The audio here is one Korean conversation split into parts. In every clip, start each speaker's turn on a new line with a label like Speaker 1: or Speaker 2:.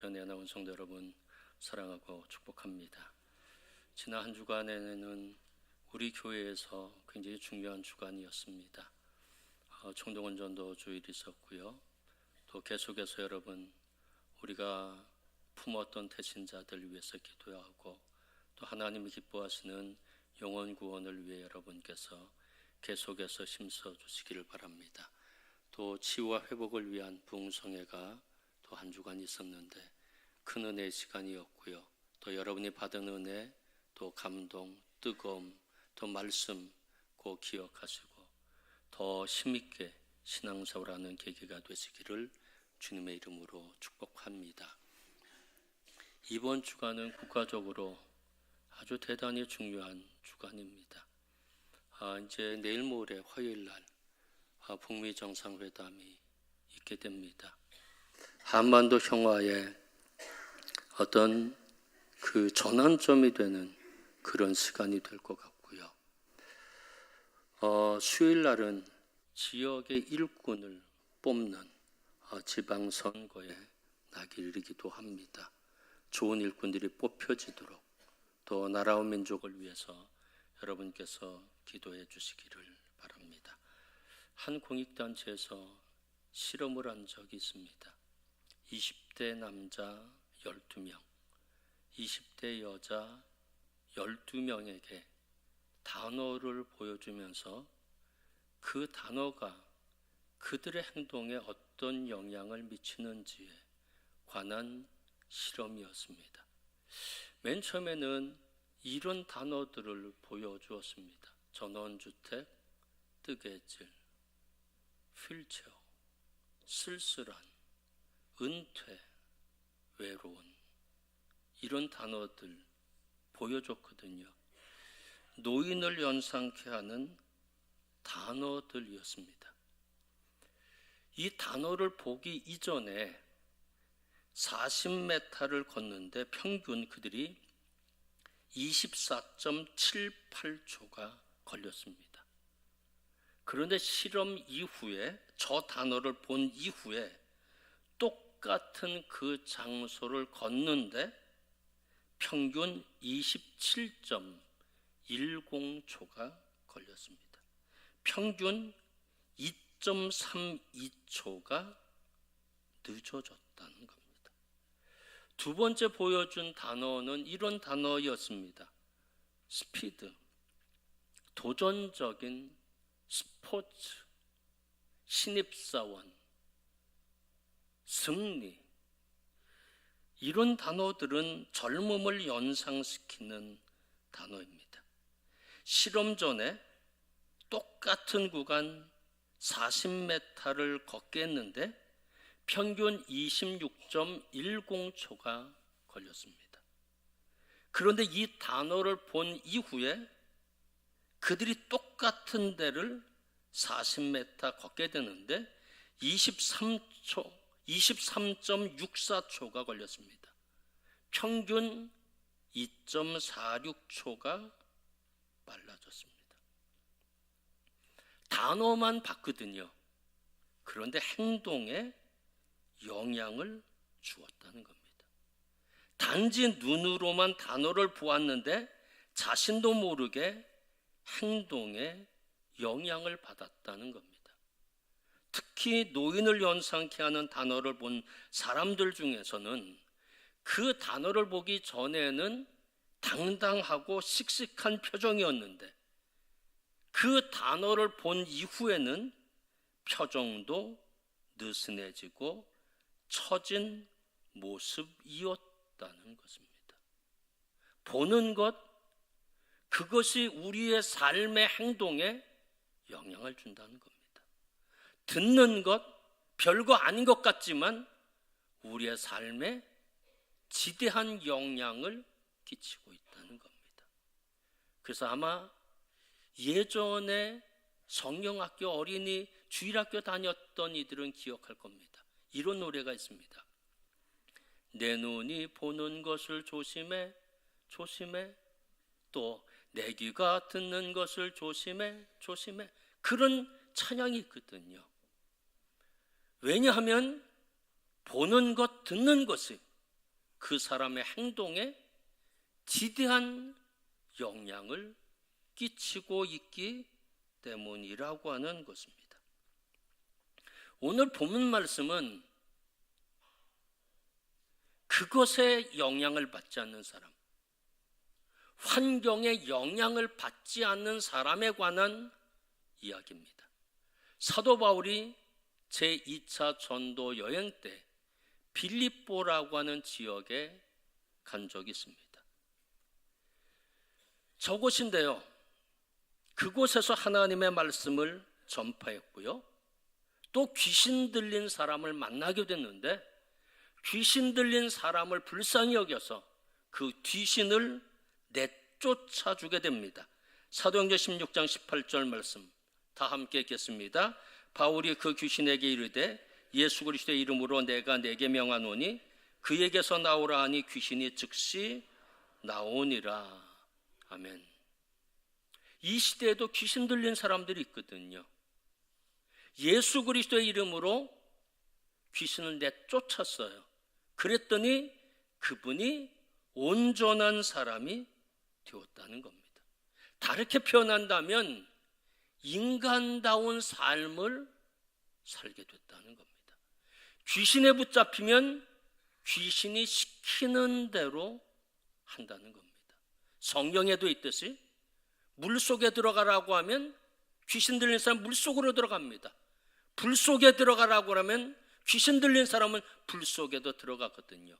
Speaker 1: 은혜 나온 성도 여러분 사랑하고 축복합니다. 지난 한 주간에는 우리 교회에서 굉장히 중요한 주간이었습니다. 총동원 전도 주일이 있었고요. 또 계속해서 여러분 우리가 품었던 태신자들 위해서 기도하고 또 하나님이 기뻐하시는 영혼 구원을 위해 여러분께서 계속해서 힘써 주시기를 바랍니다. 또 치유와 회복을 위한 부흥성회가 또 한 주간 있었는데 큰 은혜의 시간이었고요. 또 여러분이 받은 은혜, 또 감동, 뜨거움, 또 말씀 꼭 기억하시고 더 힘있게 신앙생활하는 계기가 되시기를 주님의 이름으로 축복합니다. 이번 주간은 국가적으로 아주 대단히 중요한 주간입니다. 이제 내일 모레 화요일 날 북미 정상회담이 있게 됩니다. 한반도 평화의 어떤 그 전환점이 되는 그런 시간이 될 것 같고요. 수요일 날은 지역의 일꾼을 뽑는 지방선거의 낙일이기도 합니다. 좋은 일꾼들이 뽑혀지도록 또 나라와 민족을 위해서 여러분께서 기도해 주시기를 바랍니다. 한 공익단체에서 실험을 한 적이 있습니다. 20대 남자 12명, 20대 여자 12명에게 단어를 보여주면서 그 단어가 그들의 행동에 어떤 영향을 미치는지에 관한 실험이었습니다. 맨 처음에는 이런 단어들을 보여주었습니다. 전원주택, 뜨개질, 휠체어, 쓸쓸한, 은퇴, 외로운 이런 단어들 보여줬거든요. 노인을 연상케 하는 단어들이었습니다. 이 단어를 보기 이전에 40m를 걷는데 평균 그들이 24.78초가 걸렸습니다. 그런데 실험 이후에 저 단어를 본 이후에 똑같은 그 장소를 걷는데 평균 27.10초가 걸렸습니다. 평균 2.32초가 늦어졌다는 겁니다. 두 번째 보여준 단어는 이런 단어였습니다. 스피드, 도전적인 스포츠, 신입사원, 승리, 이런 단어들은 젊음을 연상시키는 단어입니다. 실험 전에 똑같은 구간 40m를 걷게 했는데 평균 26.10초가 걸렸습니다. 그런데 이 단어를 본 이후에 그들이 똑같은 데를 40m 걷게 되는데 23.64초가 걸렸습니다. 평균 2.46초가 빨라졌습니다. 단어만 봤거든요. 그런데 행동에 영향을 주었다는 겁니다. 단지 눈으로만 단어를 보았는데 자신도 모르게 행동에 영향을 받았다는 겁니다. 특히 노인을 연상케 하는 단어를 본 사람들 중에서는 그 단어를 보기 전에는 당당하고 씩씩한 표정이었는데 그 단어를 본 이후에는 표정도 느슨해지고 처진 모습이었다는 것입니다. 보는 것, 그것이 우리의 삶의 행동에 영향을 준다는 겁니다. 듣는 것, 별거 아닌 것 같지만 우리의 삶에 지대한 영향을 끼치고 있다는 겁니다. 그래서 아마 예전에 성경학교 어린이 주일학교 다녔던 이들은 기억할 겁니다. 이런 노래가 있습니다. 내 눈이 보는 것을 조심해, 조심해. 또 내 귀가 듣는 것을 조심해, 조심해. 그런 찬양이 있거든요. 왜냐하면 보는 것, 듣는 것이 그 사람의 행동에 지대한 영향을 끼치고 있기 때문이라고 하는 것입니다. 오늘 본문 말씀은 그것에 영향을 받지 않는 사람, 환경에 영향을 받지 않는 사람에 관한 이야기입니다. 사도 바울이 제2차 전도 여행 때 빌립보라고 하는 지역에 간 적이 있습니다. 저곳인데요, 그곳에서 하나님의 말씀을 전파했고요, 또 귀신 들린 사람을 만나게 됐는데 귀신 들린 사람을 불쌍히 여겨서 그 귀신을 내쫓아 주게 됩니다. 사도행전 16장 18절 말씀 다 함께 읽겠습니다. 바울이 그 귀신에게 이르되 예수 그리스도의 이름으로 내가 네게 명하노니 그에게서 나오라 하니 귀신이 즉시 나오니라. 아멘. 이 시대에도 귀신 들린 사람들이 있거든요. 예수 그리스도의 이름으로 귀신을 내쫓았어요. 그랬더니 그분이 온전한 사람이 되었다는 겁니다. 다르게 표현한다면 인간다운 삶을 살게 됐다는 겁니다. 귀신에 붙잡히면 귀신이 시키는 대로 한다는 겁니다. 성경에도 있듯이 물속에 들어가라고 하면 귀신 들린 사람 물속으로 들어갑니다. 불 속에 들어가라고 하면 귀신 들린 사람은 불 속에도 들어가거든요.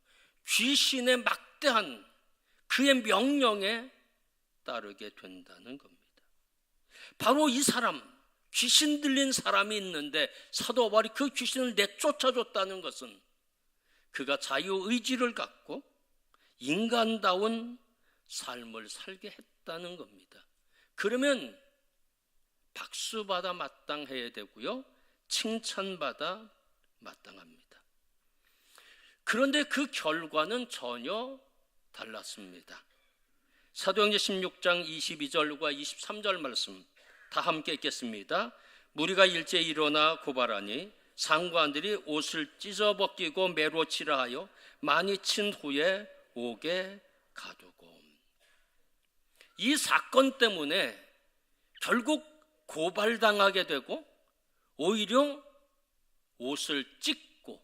Speaker 1: 귀신의 막대한 그의 명령에 따르게 된다는 겁니다. 바로 이 사람, 귀신 들린 사람이 있는데 사도 바울이 그 귀신을 내쫓아줬다는 것은 그가 자유의지를 갖고 인간다운 삶을 살게 했다는 겁니다. 그러면 박수받아 마땅해야 되고요, 칭찬받아 마땅합니다. 그런데 그 결과는 전혀 달랐습니다. 사도행전 16장 22절과 23절 말씀 다 함께 읽겠습니다. 무리가 일제히 일어나 고발하니 상관들이 옷을 찢어 벗기고 매로 치라 하여 많이 친 후에 옥에 가두고. 이 사건 때문에 결국 고발당하게 되고 오히려 옷을 찢고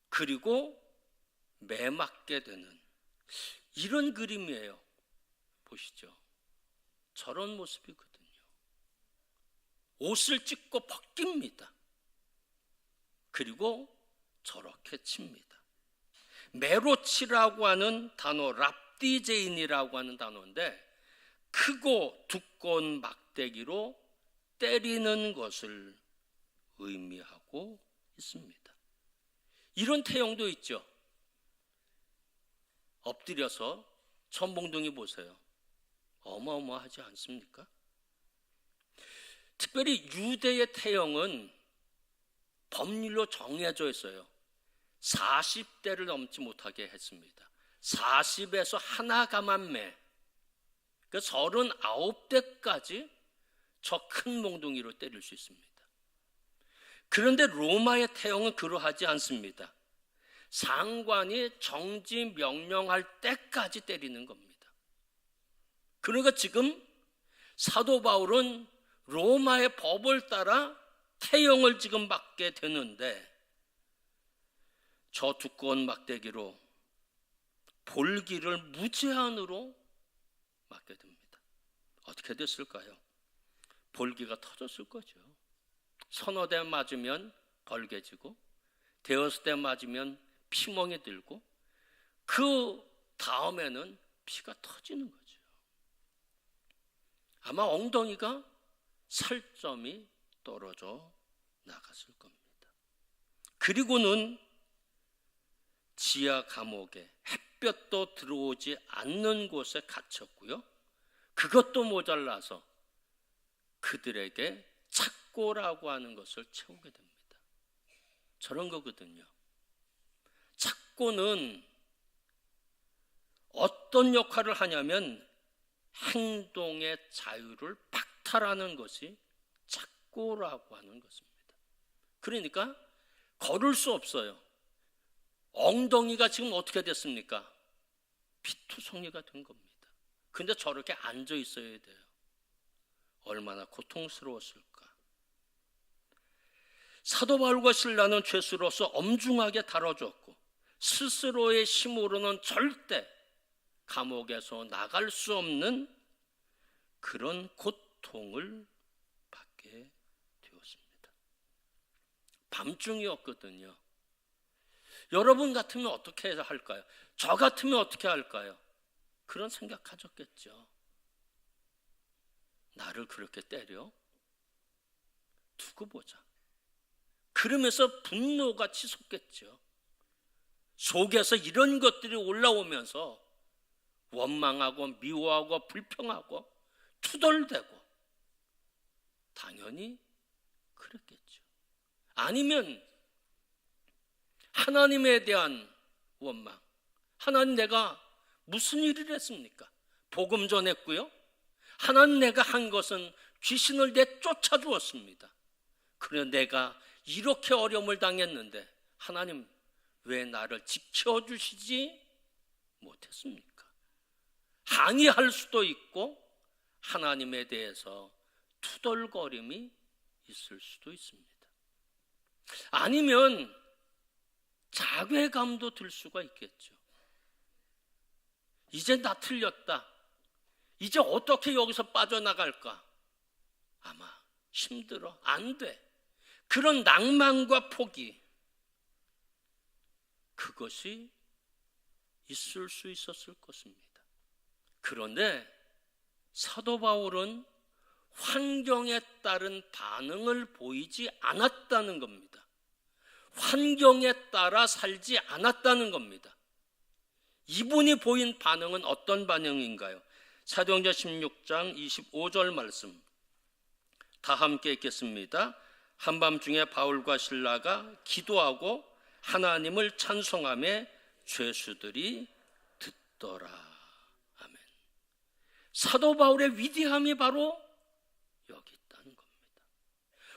Speaker 1: 그리고 매맞게 되는 이런 그림이에요. 보시죠. 저런 모습이거든요. 옷을 찢고 벗깁니다. 그리고 저렇게 칩니다. 메로치라고 하는 단어, 랍디제인이라고 하는 단어인데 크고 두꺼운 막대기로 때리는 것을 의미하고 있습니다. 이런 태형도 있죠. 엎드려서 천봉둥이 보세요. 어마어마하지 않습니까? 특별히 유대의 태형은 법률로 정해져 있어요. 40대를 넘지 못하게 했습니다. 40에서 하나 가만매, 그 39대까지 저 큰 몽둥이로 때릴 수 있습니다. 그런데 로마의 태형은 그러하지 않습니다. 상관이 정지 명령할 때까지 때리는 겁니다. 그러니까 지금 사도 바울은 로마의 법을 따라 태형을 지금 받게 되는데 저 두꺼운 막대기로 볼기를 무제한으로 맞게 됩니다. 어떻게 됐을까요? 볼기가 터졌을 거죠. 서너 대 맞으면 벌개지고 대여섯 대 맞으면 피멍이 들고 그 다음에는 피가 터지는 거죠. 아마 엉덩이가 살점이 떨어져 나갔을 겁니다. 그리고는 지하 감옥에 햇볕도 들어오지 않는 곳에 갇혔고요. 그것도 모자라서 그들에게 착고라고 하는 것을 채우게 됩니다. 저런 거거든요. 착고는 어떤 역할을 하냐면 행동의 자유를 박탈하는 것이 착고라고 하는 것입니다. 그러니까 걸을 수 없어요. 엉덩이가 지금 어떻게 됐습니까? 피투성이가 된 겁니다. 근데 저렇게 앉아 있어야 돼요. 얼마나 고통스러웠을까. 사도 바울과 실라는 죄수로서 엄중하게 다뤄졌고 스스로의 힘으로는 절대 감옥에서 나갈 수 없는 그런 고통을 받게 되었습니다. 밤중이었거든요. 여러분 같으면 어떻게 할까요? 저 같으면 어떻게 할까요? 그런 생각하셨겠죠. 나를 그렇게 때려? 두고 보자. 그러면서 분노가 치솟겠죠. 속에서 이런 것들이 올라오면서 원망하고 미워하고 불평하고 투덜대고 당연히 그랬겠죠. 아니면 하나님에 대한 원망. 하나님, 내가 무슨 일을 했습니까? 복음 전했고요. 하나님, 내가 한 것은 귀신을 내쫓아 주었습니다. 그래 내가 이렇게 어려움을 당했는데 하나님 왜 나를 지켜주시지 못했습니까? 항의할 수도 있고 하나님에 대해서 투덜거림이 있을 수도 있습니다. 아니면 자괴감도 들 수가 있겠죠. 이제 나 틀렸다. 이제 어떻게 여기서 빠져나갈까? 아마 힘들어. 안 돼. 그런 낭만과 포기, 그것이 있을 수 있었을 것입니다. 그런데 사도 바울은 환경에 따른 반응을 보이지 않았다는 겁니다. 환경에 따라 살지 않았다는 겁니다. 이분이 보인 반응은 어떤 반응인가요? 사도행전 16장 25절 말씀 다 함께 읽겠습니다. 한밤중에 바울과 실라가 기도하고 하나님을 찬송하며 죄수들이 듣더라. 아멘. 사도 바울의 위대함이 바로 여기 있다는 겁니다.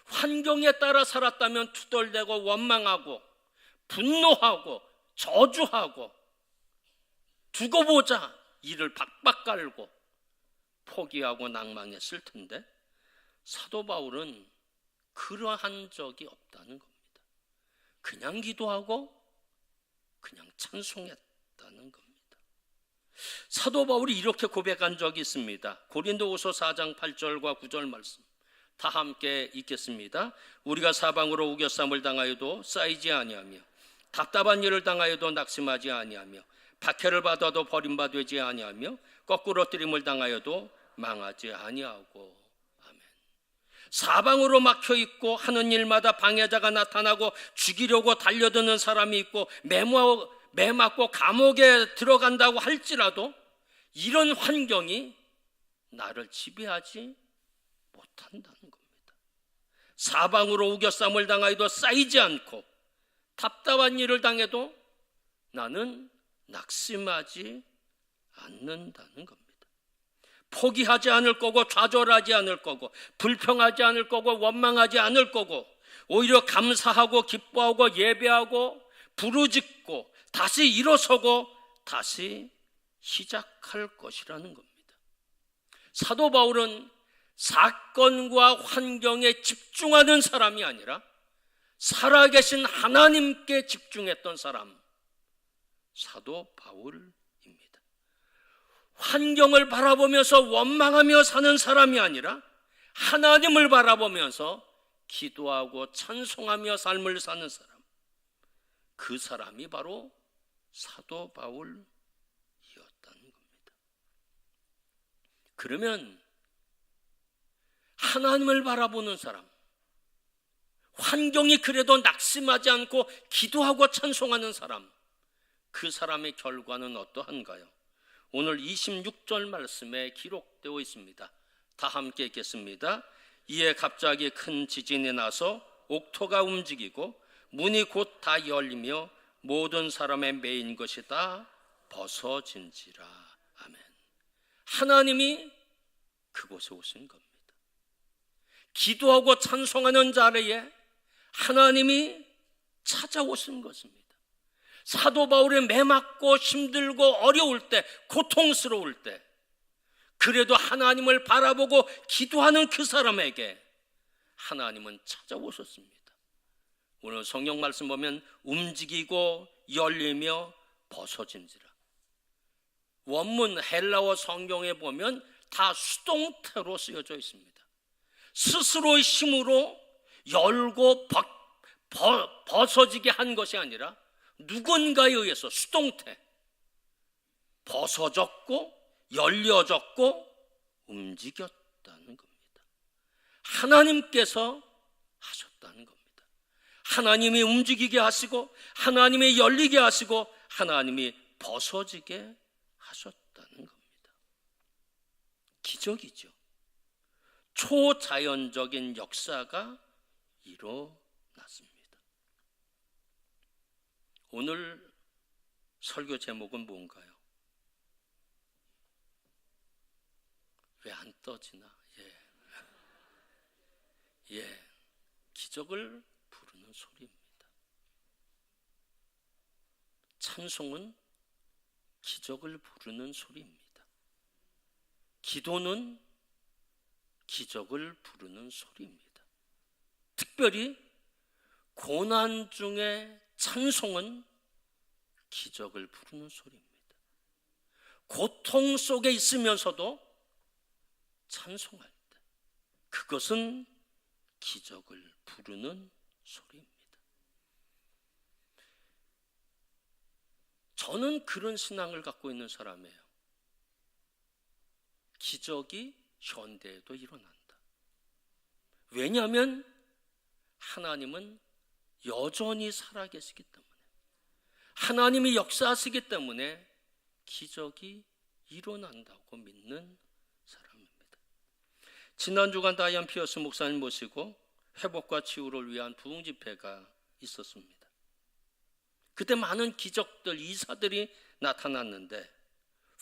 Speaker 1: 환경에 따라 살았다면 투덜대고 원망하고 분노하고 저주하고 두고 보자 이를 박박 깔고 포기하고 낭망했을 텐데 사도 바울은 그러한 적이 없다는 겁니다. 그냥 기도하고 그냥 찬송했다는 겁니다. 사도 바울이 이렇게 고백한 적이 있습니다. 고린도후서 4장 8절과 9절 말씀 다 함께 읽겠습니다. 우리가 사방으로 우겨쌈을 당하여도 쌓이지 아니하며 답답한 일을 당하여도 낙심하지 아니하며 박해를 받아도 버림받지 아니하며 거꾸로 뜨림을 당하여도 망하지 아니하고. 아멘. 사방으로 막혀있고 하는 일마다 방해자가 나타나고 죽이려고 달려드는 사람이 있고 매맞고 감옥에 들어간다고 할지라도 이런 환경이 나를 지배하지 못한다는 겁니다. 사방으로 우겨쌈을 당하여도 쌓이지 않고 답답한 일을 당해도 나는 낙심하지 않는다는 겁니다. 포기하지 않을 거고 좌절하지 않을 거고 불평하지 않을 거고 원망하지 않을 거고 오히려 감사하고 기뻐하고 예배하고 부르짖고 다시 일어서고 다시 시작할 것이라는 겁니다. 사도 바울은 사건과 환경에 집중하는 사람이 아니라 살아계신 하나님께 집중했던 사람, 사도 바울입니다. 환경을 바라보면서 원망하며 사는 사람이 아니라 하나님을 바라보면서 기도하고 찬송하며 삶을 사는 사람, 그 사람이 바로 사도 바울이었다는 겁니다. 그러면 하나님을 바라보는 사람, 환경이 그래도 낙심하지 않고 기도하고 찬송하는 사람, 그 사람의 결과는 어떠한가요? 오늘 26절 말씀에 기록되어 있습니다. 다 함께 읽겠습니다. 이에 갑자기 큰 지진이 나서 옥토가 움직이고 문이 곧 다 열리며 모든 사람의 매인 것이 다 벗어진지라. 아멘. 하나님이 그곳에 오신 겁니다. 기도하고 찬송하는 자리에 하나님이 찾아오신 것입니다. 사도 바울이 매맞고 힘들고 어려울 때, 고통스러울 때, 그래도 하나님을 바라보고 기도하는 그 사람에게 하나님은 찾아오셨습니다. 오늘 성경 말씀 보면 움직이고 열리며 벗어진지라. 원문 헬라어 성경에 보면 다 수동태로 쓰여져 있습니다. 스스로의 힘으로 열고 벗어지게 한 것이 아니라 누군가에 의해서 수동태 벗어졌고 열려졌고 움직였다는 겁니다. 하나님께서 하셨다는 겁니다. 하나님이 움직이게 하시고 하나님이 열리게 하시고 하나님이 벗어지게 하셨다는 겁니다. 기적이죠. 초자연적인 역사가 일어났습니다. 오늘 설교 제목은 뭔가요? 왜 안 떠지나? 기적을 부르는 소리입니다. 찬송은 기적을 부르는 소리입니다. 기도는 기적을 부르는 소리입니다. 특별히 고난 중에 찬송은 기적을 부르는 소리입니다. 고통 속에 있으면서도 찬송할 때 그것은 기적을 부르는 소리입니다. 저는 그런 신앙을 갖고 있는 사람이에요. 기적이 현대에도 일어난다. 왜냐하면 하나님은 여전히 살아계시기 때문에, 하나님이 역사하시기 때문에 기적이 일어난다고 믿는 사람입니다. 지난 주간 다이안 피어스 목사님 모시고 회복과 치유를 위한 부흥 집회가 있었습니다. 그때 많은 기적들, 이사들이 나타났는데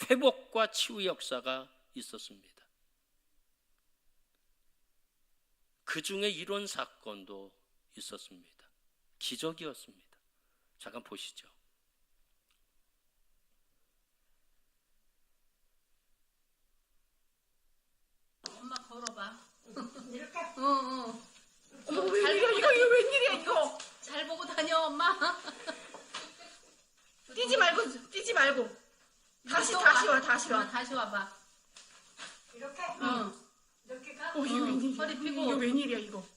Speaker 1: 회복과 치유 역사가 있었습니다. 그 중에 이런 사건도 있었습니다. 기적이었습니다. 잠깐 보시죠.
Speaker 2: 엄마 걸어봐.
Speaker 3: 이렇게?
Speaker 2: 어머,
Speaker 3: 이거 웬일이야 이거?
Speaker 2: 잘 보고 다녀, 엄마.
Speaker 3: 뛰지 말고. 다시
Speaker 2: 또
Speaker 3: 와.
Speaker 2: 엄마, 다시 와봐.
Speaker 3: 이렇게?
Speaker 2: 응.
Speaker 3: 이렇게 가?
Speaker 2: 이거 웬일이야? 허리 펴고.
Speaker 3: 이거 웬일이야 이거?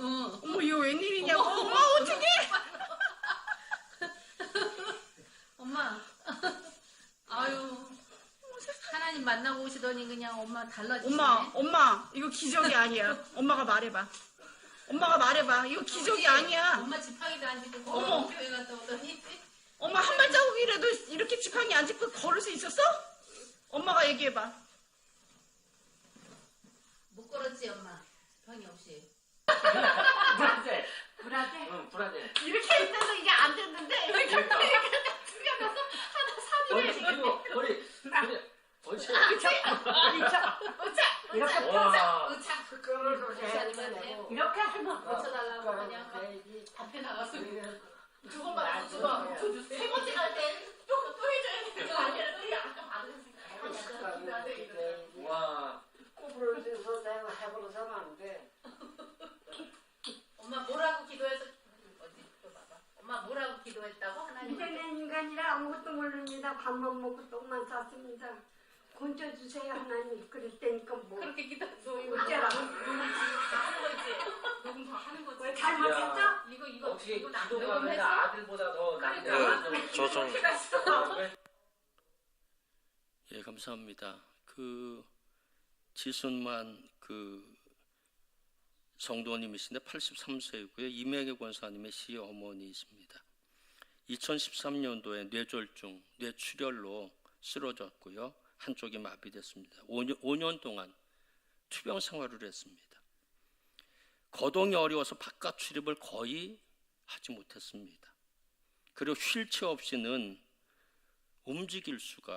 Speaker 2: 응.
Speaker 3: 어머 이거 웬일이냐고? 어머 어떡해?
Speaker 2: 엄마. 아유. 하나님 만나고 오시더니 그냥 엄마 달라지시네.
Speaker 3: 엄마 이거 기적이 아니야. 엄마가 말해봐. 이거 기적이 아니야.
Speaker 2: 엄마 지팡이도 안 짚고
Speaker 3: 어머.
Speaker 2: 교회 갔다 오더니.
Speaker 3: 엄마 한 발자국이라도 이렇게 지팡이 안 짚고 걸을 수 있었어? 엄마가 얘기해봐.
Speaker 2: 못 걸었지, 엄마. 지팡이 없이.
Speaker 3: 불안해?
Speaker 1: 응, 불안해.
Speaker 3: 이렇게 했는데도 이게 안 됐는데 이렇게 죽여가서 하나 사진을
Speaker 1: 머리. 옳지.
Speaker 3: 이렇게
Speaker 1: 와.
Speaker 2: 의창.
Speaker 3: 그거를
Speaker 2: 목사님한테
Speaker 3: 이렇게 하면
Speaker 2: 고쳐달라고 그냥 앞에 나가서 두 번 받고 두 번. 세 번째 갈 땐 또 해줘야 되는 거 아니라 또 아까 받은
Speaker 1: 와.
Speaker 4: 꿈을 꿔서 내가 해버려서는 안 돼.
Speaker 2: 엄마 뭐라고 기도해서 어디 또 봐봐. 엄마 뭐라고 기도했다고 하나님?
Speaker 4: 이제는 인간이라 아무것도 모릅니다. 밥만 먹고 똥만 쌌습니다. 건져주세요 하나님. 그럴 때니까 뭐
Speaker 2: 그렇게 기도했어.
Speaker 4: 어째라.
Speaker 2: 하는 거지. 녹음 더 하는 거지.
Speaker 4: 왜 잘못했죠?
Speaker 2: 이거
Speaker 1: 어떻게
Speaker 2: 이거 나
Speaker 1: 기도가
Speaker 2: 녹음했어?
Speaker 1: 내가 아들보다 더
Speaker 2: 그러니까.
Speaker 1: 낫냐?
Speaker 5: 저 좀
Speaker 1: 예, 감사합니다. 그 지순만 그 성도님이신데 83세이고요. 이명애 권사님의 시어머니이십니다. 2013년도에 뇌졸중, 뇌출혈로 쓰러졌고요. 한쪽이 마비됐습니다. 5년 동안 투병 생활을 했습니다. 거동이 어려워서 바깥 출입을 거의 하지 못했습니다. 그리고 휠체어 없이는 움직일 수가